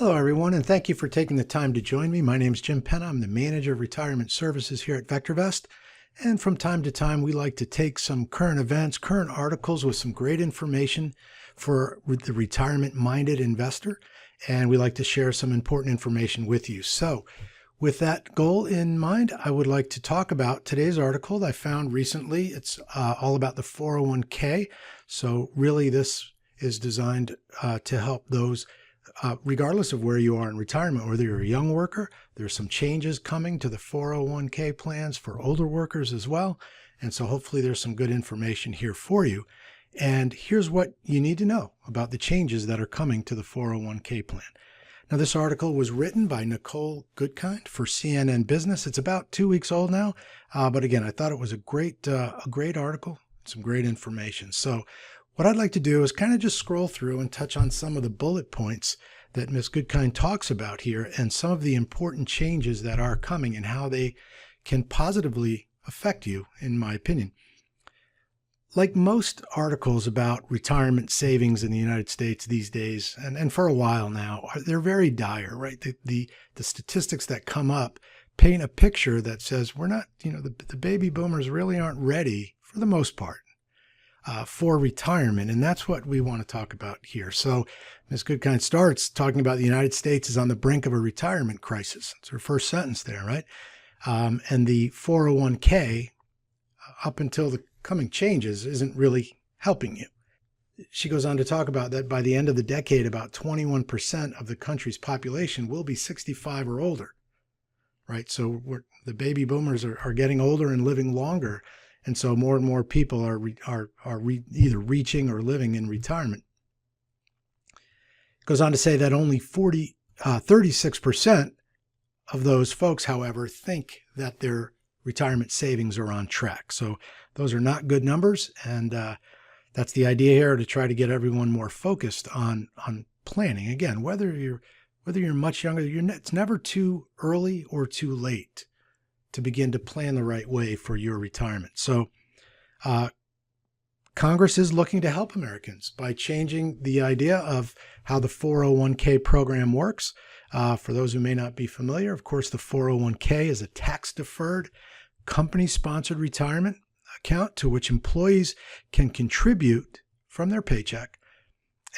Hello, everyone, and thank you for taking the time to join me. My name is Jim Penna. I'm the Manager of Retirement Services here at VectorVest. And from time to time, we like to take some current events, current articles with some great information for the retirement-minded investor. And we like to share some important information with you. So with that goal in mind, I would like to talk about today's article that I found recently. It's all about the 401k. So really, this is designed to help those regardless of where you are in retirement, whether you're a young worker. There's some changes coming to the 401k plans for older workers as well. And so hopefully there's some good information here for you. And here's what you need to know about the changes that are coming to the 401k plan. Now, this article was written by Nicole Goodkind for CNN Business. It's about 2 weeks old now. But again, I thought it was a great article, some great information. So what I'd like to do is kind of just scroll through and touch on some of the bullet points that Ms. Goodkind talks about here and some of the important changes that are coming and how they can positively affect you, in my opinion. Like most articles about retirement savings in the United States these days, and for a while now, they're very dire, right? The statistics that come up paint a picture that says we're not, the baby boomers really aren't ready for the most part for retirement. And that's what we want to talk about here. So Ms. Goodkind starts talking about the United States is on the brink of a retirement crisis. It's her first sentence there, right? And the 401k, up until the coming changes, isn't really helping you. She goes on to talk about that by the end of the decade, about 21% of the country's population will be 65 or older, right? So the baby boomers are getting older and living longer. And so more and more people are either reaching or living in retirement. It goes on to say that only 36% of those folks, however, think that their retirement savings are on track. So those are not good numbers. And that's the idea here, to try to get everyone more focused on planning. Again, whether you're much younger, it's never too early or too late to begin to plan the right way for your retirement. So Congress is looking to help Americans by changing the idea of how the 401k program works. For those who may not be familiar, of course, the 401k is a tax-deferred, company-sponsored retirement account to which employees can contribute from their paycheck.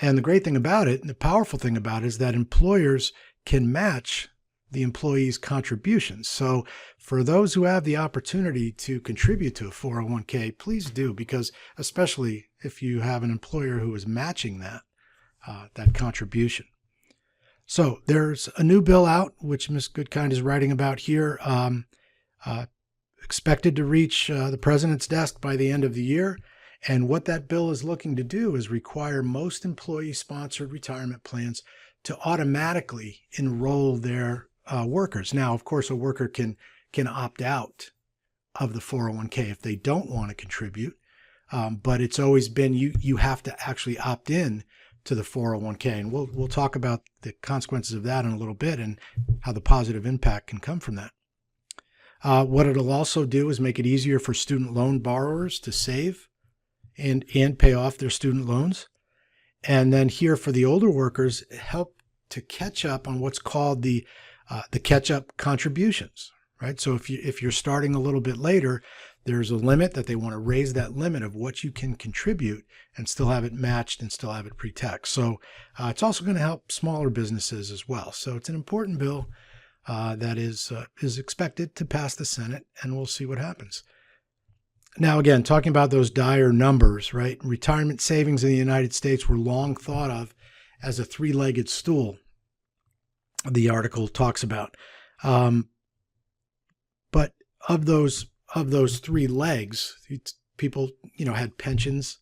And the great thing about it, and the powerful thing about it, is that employers can match the employees' contributions. So for those who have the opportunity to contribute to a 401k, please do, because especially if you have an employer who is matching that contribution. So there's a new bill out, which Ms. Goodkind is writing about here, expected to reach the president's desk by the end of the year. And what that bill is looking to do is require most employee-sponsored retirement plans to automatically enroll their workers. Now, of course, a worker can opt out of the 401k if they don't want to contribute, but it's always been you have to actually opt in to the 401k, and we'll talk about the consequences of that in a little bit and how the positive impact can come from that. What it'll also do is make it easier for student loan borrowers to save and pay off their student loans, and then here for the older workers, help to catch up on what's called the catch-up contributions, right? So if you're starting a little bit later, there's a limit that they want to raise that limit of what you can contribute and still have it matched and still have it pre-tax. So it's also going to help smaller businesses as well. So it's an important bill that is expected to pass the Senate, and we'll see what happens. Now, again, talking about those dire numbers, right? Retirement savings in the United States were long thought of as a three-legged stool, the article talks about. But of those three legs, people, had pensions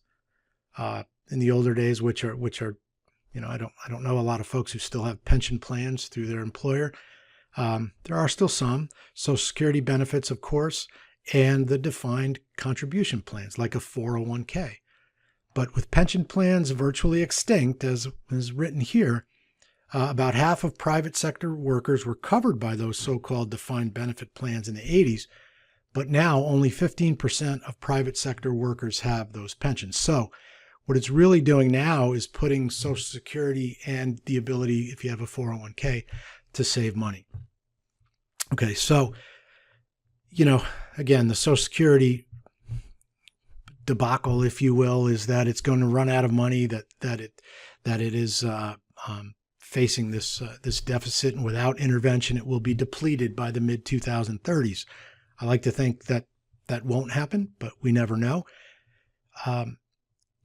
in the older days, which are, I don't know a lot of folks who still have pension plans through their employer. There are still some Social Security benefits, of course, and the defined contribution plans like a 401k. But with pension plans virtually extinct, as is written here, about half of private sector workers were covered by those so-called defined benefit plans in the 80s, but now only 15% of private sector workers have those pensions. So What it's really doing now is putting Social Security and the ability, if you have a 401k, to save money. Okay, so, again, the Social Security debacle, if you will, is that it's going to run out of money, that it is facing this deficit, and without intervention, it will be depleted by the mid-2030s. I like to think that won't happen, but we never know.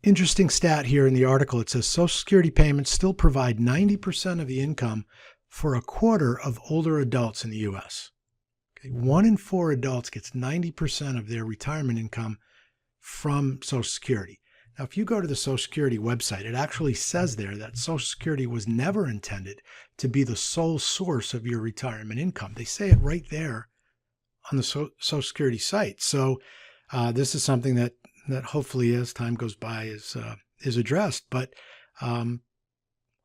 Interesting stat here in the article. It says Social Security payments still provide 90% of the income for a quarter of older adults in the U.S. Okay, 1 in 4 adults gets 90% of their retirement income from Social Security. Now, if you go to the Social Security website, it actually says there that Social Security was never intended to be the sole source of your retirement income. They say it right there on the Social Security site. So this is something that hopefully, as time goes by, is addressed. But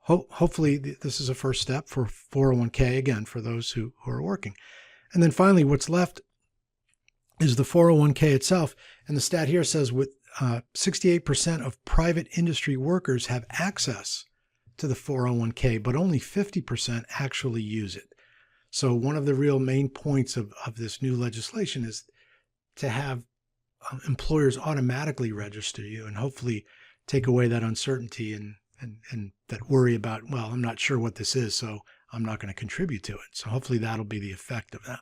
hopefully this is a first step for 401k, again, for those who are working. And then finally, what's left is the 401k itself. And the stat here says with 68% of private industry workers have access to the 401k, but only 50% actually use it. So one of the real main points of this new legislation is to have employers automatically register you and hopefully take away that uncertainty and that worry about, well, I'm not sure what this is, so I'm not going to contribute to it. So hopefully that'll be the effect of that.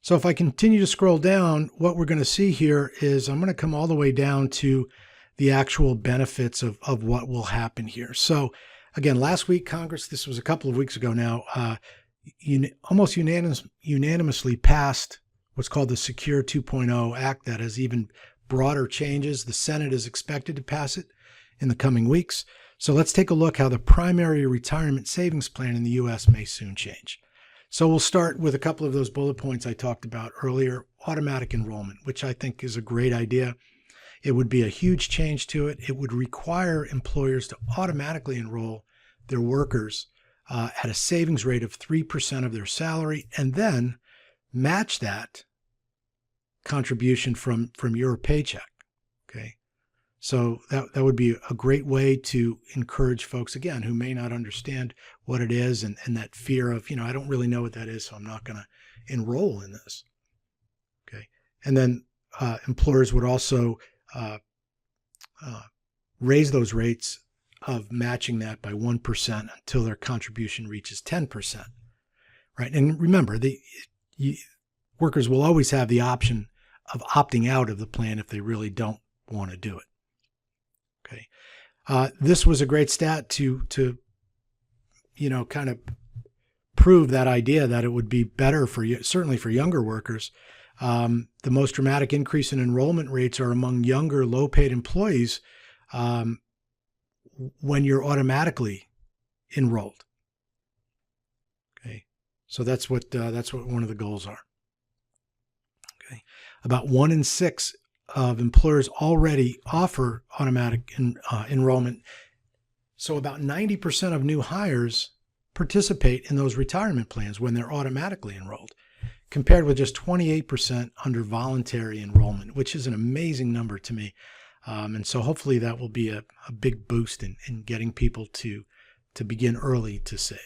So if I continue to scroll down, what we're going to see here is I'm going to come all the way down to the actual benefits of what will happen here. So again, last week, Congress, this was a couple of weeks ago now, almost unanimously passed what's called the Secure 2.0 Act that has even broader changes. The Senate is expected to pass it in the coming weeks. So let's take a look how the primary retirement savings plan in the U.S. may soon change. So we'll start with a couple of those bullet points I talked about earlier. Automatic enrollment, which I think is a great idea. It would be a huge change to it. It would require employers to automatically enroll their workers at a savings rate of 3% of their salary, and then match that contribution from your paycheck. Okay. So that would be a great way to encourage folks, again, who may not understand what it is and that fear of, I don't really know what that is, so I'm not going to enroll in this. Okay. And then employers would also raise those rates of matching that by 1% until their contribution reaches 10%. Right. And remember, workers will always have the option of opting out of the plan if they really don't want to do it. Okay. This was a great stat to kind of prove that idea that it would be better for you, certainly for younger workers. The most dramatic increase in enrollment rates are among younger, low-paid employees when you're automatically enrolled. Okay, so that's what one of the goals are. Okay, about 1 in 6 of employers already offer automatic enrollment. So about 90% of new hires participate in those retirement plans when they're automatically enrolled, compared with just 28% under voluntary enrollment, which is an amazing number to me. And so hopefully that will be a big boost in getting people to begin early to save.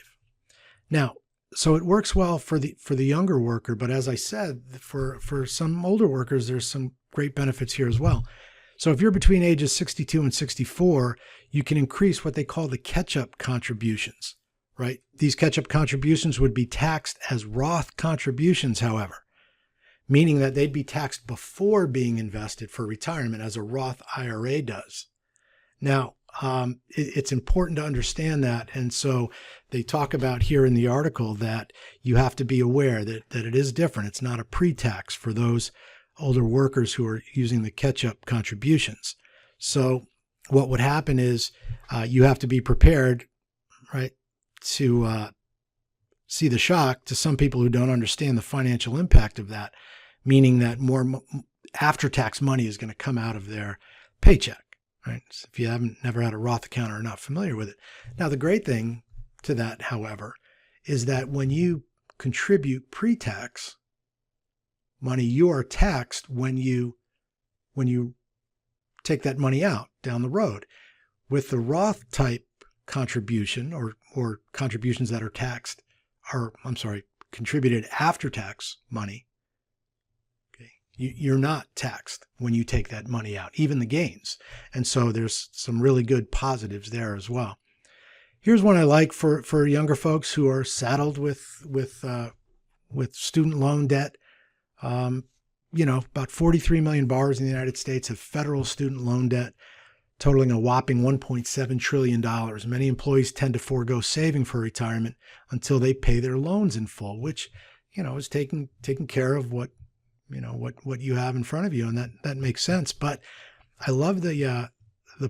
Now, so it works well for the younger worker, but as I said, for some older workers, there's some great benefits here as well. So if you're between ages 62 and 64, you can increase what they call the catch-up contributions, right? These catch-up contributions would be taxed as Roth contributions, however, meaning that they'd be taxed before being invested for retirement as a Roth IRA does. Now, it's important to understand that. And so they talk about here in the article that you have to be aware that it is different. It's not a pre-tax for those older workers who are using the catch-up contributions. So what would happen is you have to be prepared, right, to see the shock to some people who don't understand the financial impact of that, meaning that more after-tax money is going to come out of their paycheck, right? So if you never had a Roth account or are not familiar with it. Now, the great thing to that, however, is that when you contribute pre-tax money, you are taxed when you take that money out, down the road. With the Roth type contribution or contributions that are taxed, or I'm sorry, contributed after tax money, okay, you're not taxed when you take that money out, even the gains. And so there's some really good positives there as well. Here's one I like for younger folks who are saddled with student loan debt. About 43 million borrowers in the United States have federal student loan debt, totaling a whopping $1.7 trillion. Many employees tend to forego saving for retirement until they pay their loans in full, which, is taking care of what you have in front of you. And that makes sense. But I love the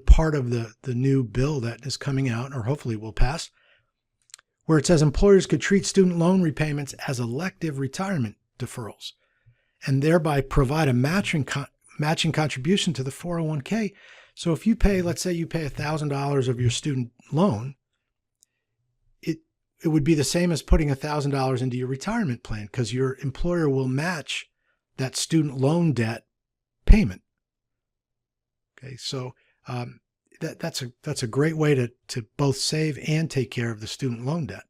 part of the new bill that is coming out, or hopefully will pass, where it says employers could treat student loan repayments as elective retirement deferrals and thereby provide a matching contribution to the 401k. So if you pay, let's say you pay $1,000 of your student loan, it would be the same as putting $1,000 into your retirement plan, because your employer will match that student loan debt payment. Okay, so that's a great way to both save and take care of the student loan debt.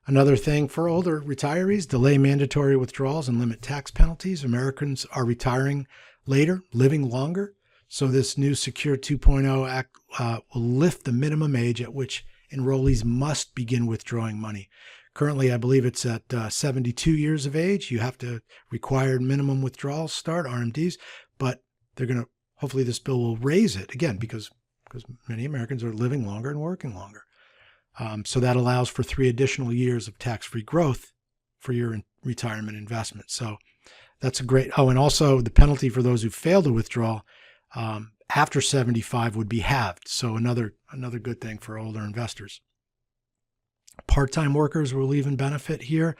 Another thing for older retirees: delay mandatory withdrawals and limit tax penalties. Americans are retiring later, living longer. So this new Secure 2.0 Act will lift the minimum age at which enrollees must begin withdrawing money. Currently, I believe it's at 72 years of age. You have to required minimum withdrawals start, RMDs, but hopefully this bill will raise it again because many Americans are living longer and working longer. So that allows for 3 additional years of tax-free growth for your retirement investment. So that's a great, and also the penalty for those who fail to withdraw after 75 would be halved. So another good thing for older investors. Part-time workers will even benefit here.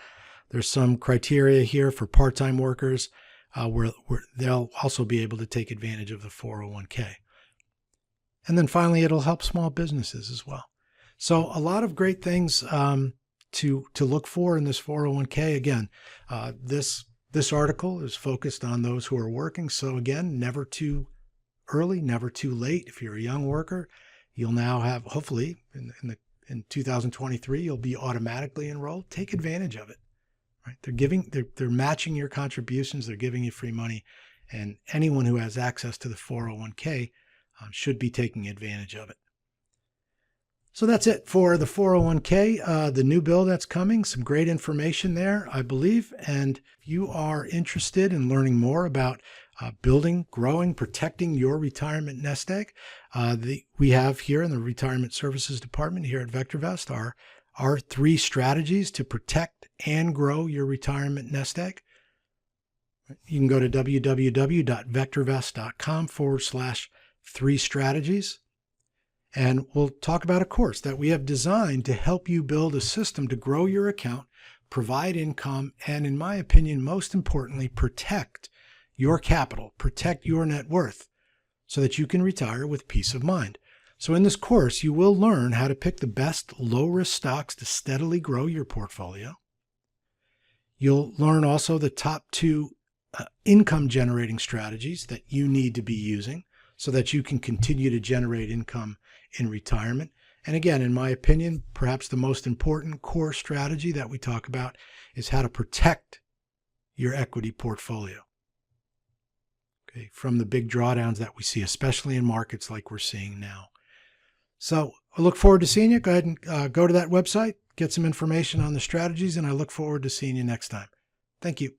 There's some criteria here for part-time workers where they'll also be able to take advantage of the 401k. And then finally, it'll help small businesses as well. So a lot of great things to look for in this 401k. Again, this article is focused on those who are working. So again, never too early, never too late. If you're a young worker, you'll now have, hopefully in 2023, you'll be automatically enrolled. Take advantage of it. Right? They're matching your contributions. They're giving you free money, and anyone who has access to the 401k should be taking advantage of it. So that's it for the 401k, the new bill that's coming. Some great information there, I believe. And if you are interested in learning more about building, growing, protecting your retirement nest egg, we have here in the Retirement Services Department here at VectorVest our 3 strategies to protect and grow your retirement nest egg. You can go to www.vectorvest.com/3 strategies. And we'll talk about a course that we have designed to help you build a system to grow your account, provide income, and in my opinion, most importantly, protect your capital, protect your net worth so that you can retire with peace of mind. So in this course, you will learn how to pick the best low-risk stocks to steadily grow your portfolio. You'll learn also the top 2 income-generating strategies that you need to be using so that you can continue to generate income in retirement. And again, in my opinion, perhaps the most important core strategy that we talk about is how to protect your equity portfolio, okay, from the big drawdowns that we see, especially in markets like we're seeing now. So I look forward to seeing you. Go ahead and go to that website, get some information on the strategies, and I look forward to seeing you next time. Thank you.